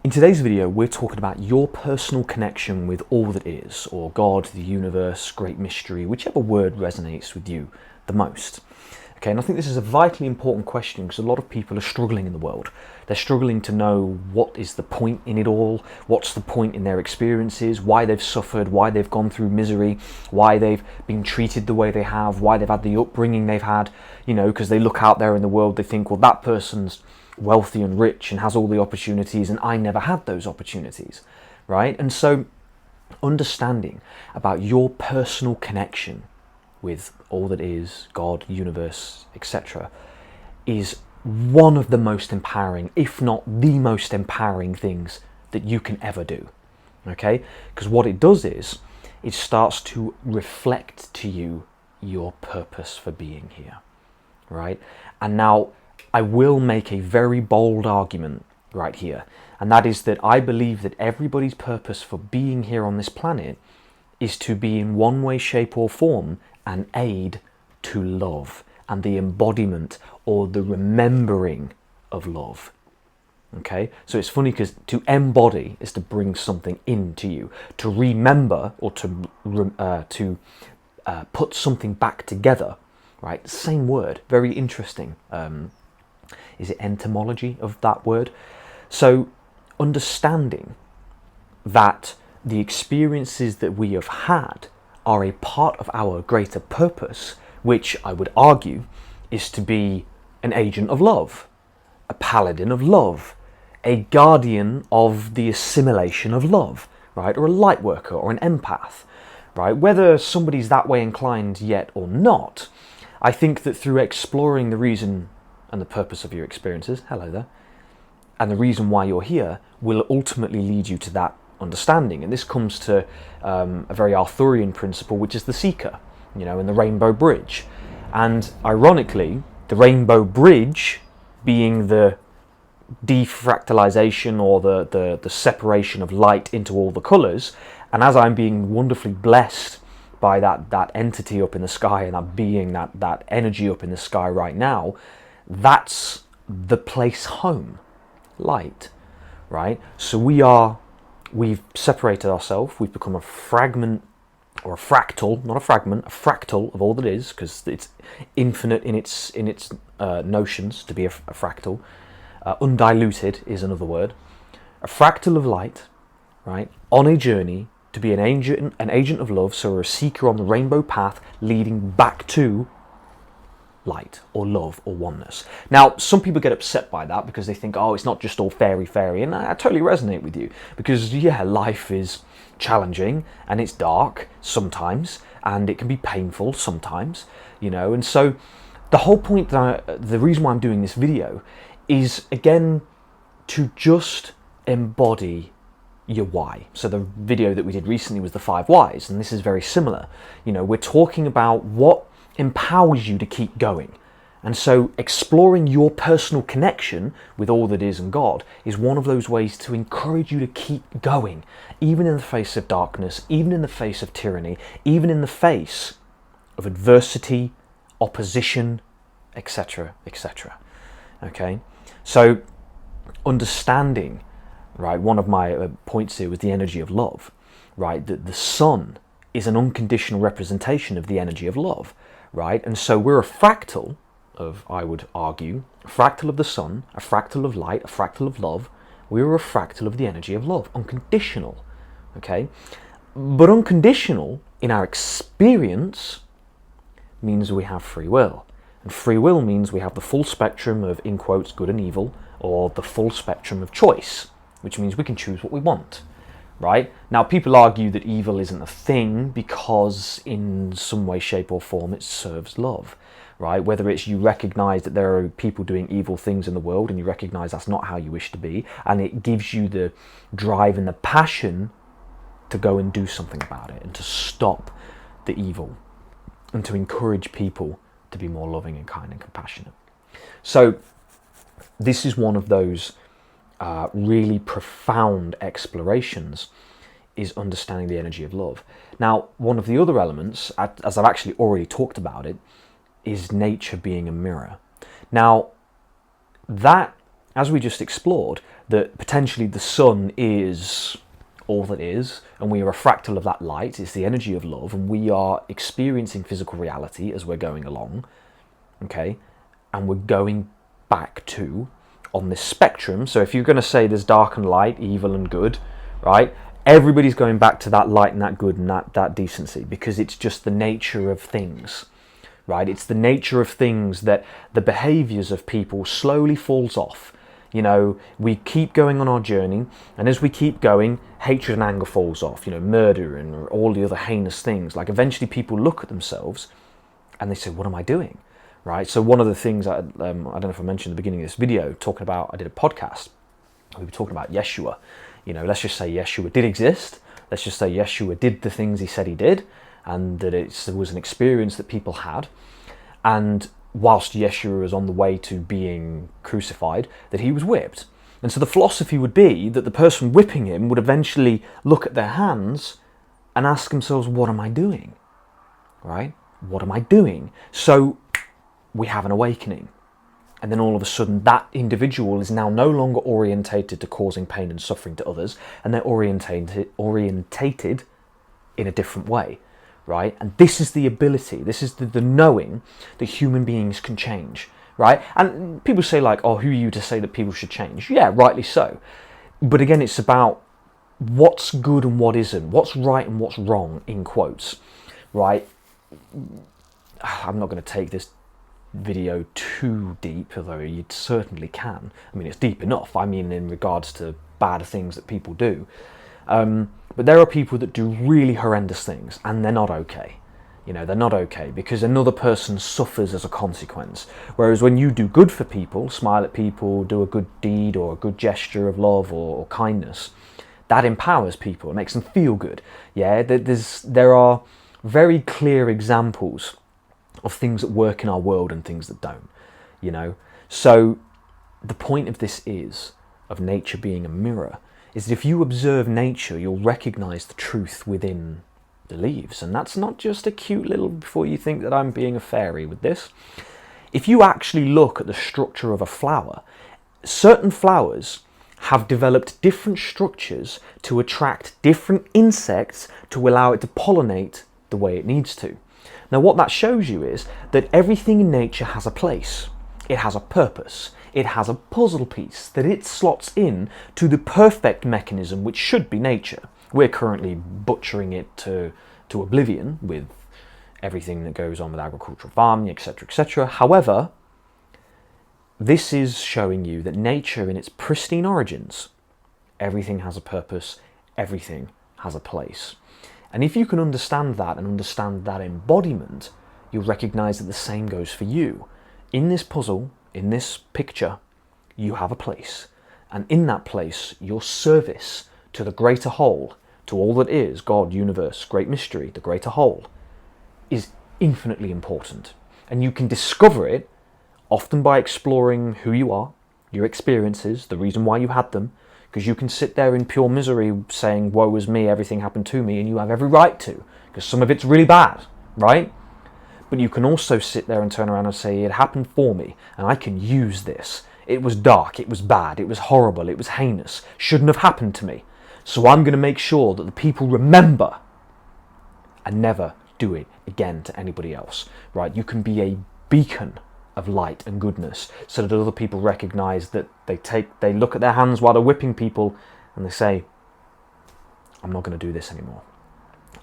In today's video, we're talking about your personal connection with all that is, or God, the universe, great mystery, whichever word resonates with you the most. Okay, and I think this is a vitally important question because a lot of people are struggling in the world. They're struggling to know what is the point in it all, what's the point in their experiences, why they've suffered, why they've gone through misery, why they've been treated the way they have, why they've had the upbringing they've had, because they look out there in the world, they think, well, that person's wealthy and rich and has all the opportunities and I never had those opportunities, right? And so understanding about your personal connection with all that is, God, universe, etc., is one of the most empowering, if not the most empowering things that you can ever do, okay? Because what it does is, it starts to reflect to you your purpose for being here, right? And now, I will make a very bold argument right here, and that is that I believe that everybody's purpose for being here on this planet is to be in one way, shape or form an aid to love and the embodiment or the remembering of love. Okay, so it's funny because to embody is to bring something into you, to remember or to put something back together, right? Same word, very interesting. Is it etymology of that word? So understanding that the experiences that we have had are a part of our greater purpose, which I would argue is to be an agent of love, a paladin of love, a guardian of the assimilation of love, right? Or a light worker or an empath, right? Whether somebody's that way inclined yet or not, I think that through exploring the reason and the purpose of your experiences, hello there, and the reason why you're here will ultimately lead you to that understanding. And this comes to a very Arthurian principle, which is the Seeker, and the Rainbow Bridge. And ironically, the Rainbow Bridge being the defractalization or the separation of light into all the colours, and as I'm being wonderfully blessed by that entity up in the sky and that being, that energy up in the sky right now, that's the place home, light, right? So we've separated ourselves, we've become a fragment or a fractal, not a fragment, a fractal of all that is, because it's infinite in its notions to be a fractal. Undiluted is another word. A fractal of light, right? On a journey to be an agent of love, so we're a seeker on the rainbow path leading back to light or love or oneness. Now, some people get upset by that because they think, oh, it's not just all fairy, and I totally resonate with you because, yeah, life is challenging and it's dark sometimes and it can be painful sometimes, and so the whole point the reason why I'm doing this video is, again, to just embody your why. So the video that we did recently was the 5 whys, and this is very similar. We're talking about what empowers you to keep going. And so exploring your personal connection with all that is and God is one of those ways to encourage you to keep going, even in the face of darkness, even in the face of tyranny, even in the face of adversity, opposition, etc., etc. Okay? So understanding, right, one of my points here was the energy of love, right? That the sun is an unconditional representation of the energy of love, right? And so we're a fractal of, I would argue, a fractal of the sun, a fractal of light, a fractal of love. We're a fractal of the energy of love, unconditional, okay? But unconditional in our experience means we have free will. And free will means we have the full spectrum of, in quotes, good and evil, or the full spectrum of choice, which means we can choose what we want. Right? Now, people argue that evil isn't a thing because in some way, shape or form it serves love, right? Whether it's you recognize that there are people doing evil things in the world and you recognize that's not how you wish to be, and it gives you the drive and the passion to go and do something about it and to stop the evil and to encourage people to be more loving and kind and compassionate. So this is one of those really profound explorations, is understanding the energy of love. Now, one of the other elements, as I've actually already talked about it, is nature being a mirror. Now, that as we just explored, that potentially the sun is all that is, and we are a fractal of that light. It's the energy of love, and we are experiencing physical reality as we're going along, okay? And we're going back to, on this spectrum, so if you're going to say there's dark and light, evil and good, right? Everybody's going back to that light and that good and that decency, because it's just the nature of things, right? It's the nature of things that the behaviors of people slowly falls off. You know, we keep going on our journey, and as we keep going, hatred and anger falls off, you know, murder and all the other heinous things. Like, eventually people look at themselves and they say, what am I doing? Right? So one of the things, I don't know if I mentioned at the beginning of this video, talking about, I did a podcast, we were talking about Yeshua. You know, let's just say Yeshua did exist. Let's just say Yeshua did the things he said he did, and that it was an experience that people had. And whilst Yeshua was on the way to being crucified, that he was whipped. And so the philosophy would be that the person whipping him would eventually look at their hands and ask themselves, what am I doing? Right? What am I doing? So we have an awakening. And then all of a sudden that individual is now no longer orientated to causing pain and suffering to others, and they're orientated in a different way. Right? And this is the ability, this is the knowing that human beings can change, right? And people say like, oh, who are you to say that people should change? Yeah, rightly so. But again, it's about what's good and what isn't, what's right and what's wrong, in quotes, right? I'm not going to take this video too deep, although you certainly can. I mean, it's deep enough, I mean, in regards to bad things that people do. But there are people that do really horrendous things, and they're not okay. You know, they're not okay because another person suffers as a consequence. Whereas when you do good for people, smile at people, do a good deed or a good gesture of love or kindness, that empowers people. It makes them feel good. Yeah, there are very clear examples of things that work in our world and things that don't. You know, so the point of this of nature being a mirror, is that if you observe nature, you'll recognize the truth within the leaves. And that's not just a cute little, before you think that I'm being a fairy with this. If you actually look at the structure of a flower, certain flowers have developed different structures to attract different insects to allow it to pollinate the way it needs to. Now, what that shows you is that everything in nature has a place. It has a purpose. It has a puzzle piece that it slots in to the perfect mechanism, which should be nature. We're currently butchering it to oblivion with everything that goes on with agricultural farming, etc., etc. However, this is showing you that nature in its pristine origins, everything has a purpose, everything has a place. And if you can understand that and understand that embodiment, you'll recognize that the same goes for you. In this puzzle, in this picture, you have a place. And in that place, your service to the greater whole, to all that is, God, universe, great mystery, the greater whole, is infinitely important. And you can discover it often by exploring who you are, your experiences, the reason why you had them, because you can sit there in pure misery saying, woe is me, everything happened to me, and you have every right to, because some of it's really bad, right? But you can also sit there and turn around and say, it happened for me, and I can use this. It was dark, it was bad, it was horrible, it was heinous, shouldn't have happened to me. So I'm going to make sure that the people remember and never do it again to anybody else, right? You can be a beacon of light and goodness so that other people recognize that they look at their hands while they're whipping people and they say, I'm not going to do this anymore.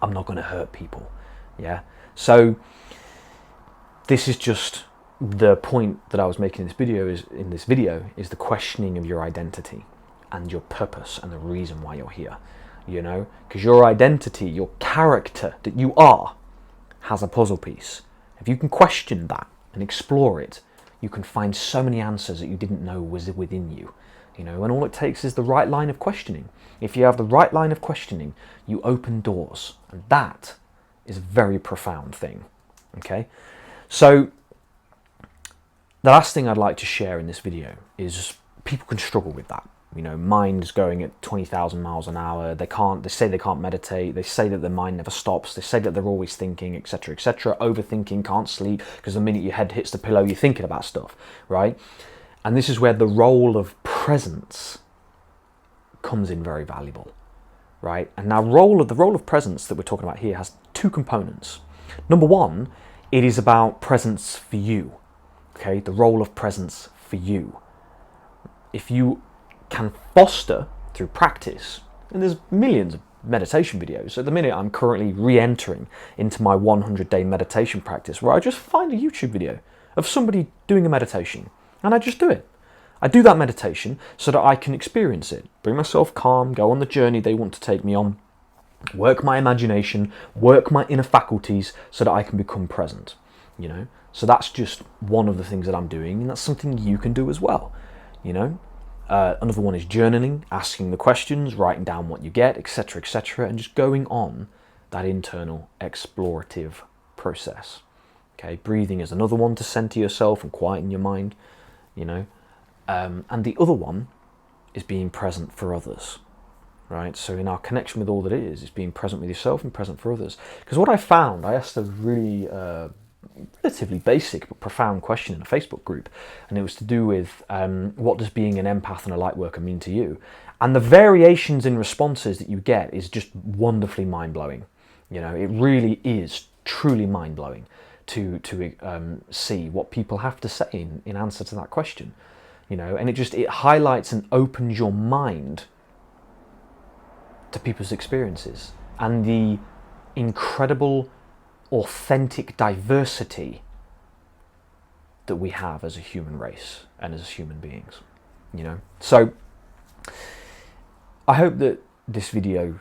I'm not going to hurt people. Yeah. So this is just the point that I was making in this video is the questioning of your identity and your purpose and the reason why you're here, you know, because your identity, your character that you are, has a puzzle piece. If you can question that and explore it, you can find so many answers that you didn't know was within you, you know, and all it takes is the right line of questioning. If you have the right line of questioning, you open doors, and that is a very profound thing, okay? So the last thing I'd like to share in this video is people can struggle with that. You know, mind's going at 20,000 miles an hour. They say they can't meditate. They say that their mind never stops. They say that they're always thinking, etc., etc. Overthinking, can't sleep, because the minute your head hits the pillow, you're thinking about stuff, right? And this is where the role of presence comes in very valuable, right? And now the role of presence that we're talking about here has two components. Number one, it is about presence for you, okay? The role of presence for you. If you can foster through practice, and there's millions of meditation videos. At the minute, I'm currently re-entering into my 100-day meditation practice, where I just find a YouTube video of somebody doing a meditation, and I just do it. I do that meditation so that I can experience it, bring myself calm, go on the journey they want to take me on, work my imagination, work my inner faculties so that I can become present, you know? So that's just one of the things that I'm doing, and that's something you can do as well, you know? Another one is journaling, asking the questions, writing down what you get, etc., and just going on that internal explorative process. Okay, breathing is another one to center yourself and quieten your mind, you know. And the other one is being present for others, right? So in our connection with all that is, it's being present with yourself and present for others. Because what I found, I asked a really relatively basic but profound question in a Facebook group, and it was to do with what does being an empath and a light worker mean to you? And the variations in responses that you get is just wonderfully mind-blowing. You know, it really is truly mind-blowing to see what people have to say in answer to that question. You know, and it highlights and opens your mind to people's experiences and the incredible authentic diversity that we have as a human race and as human beings, you know. So I hope that this video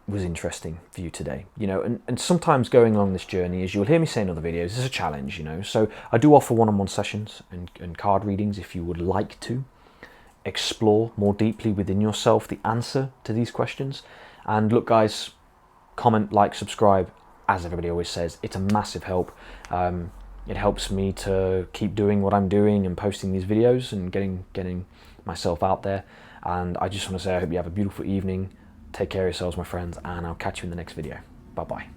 was interesting for you today, you know, and sometimes going along this journey, as you'll hear me say in other videos, is a challenge, you know. So I do offer one-on-one sessions and card readings if you would like to explore more deeply within yourself the answer to these questions. And look, guys, comment, like, subscribe. As everybody always says, it's a massive help. It helps me to keep doing what I'm doing and posting these videos and getting myself out there. And I just want to say I hope you have a beautiful evening. Take care of yourselves, my friends, and I'll catch you in the next video. Bye-bye.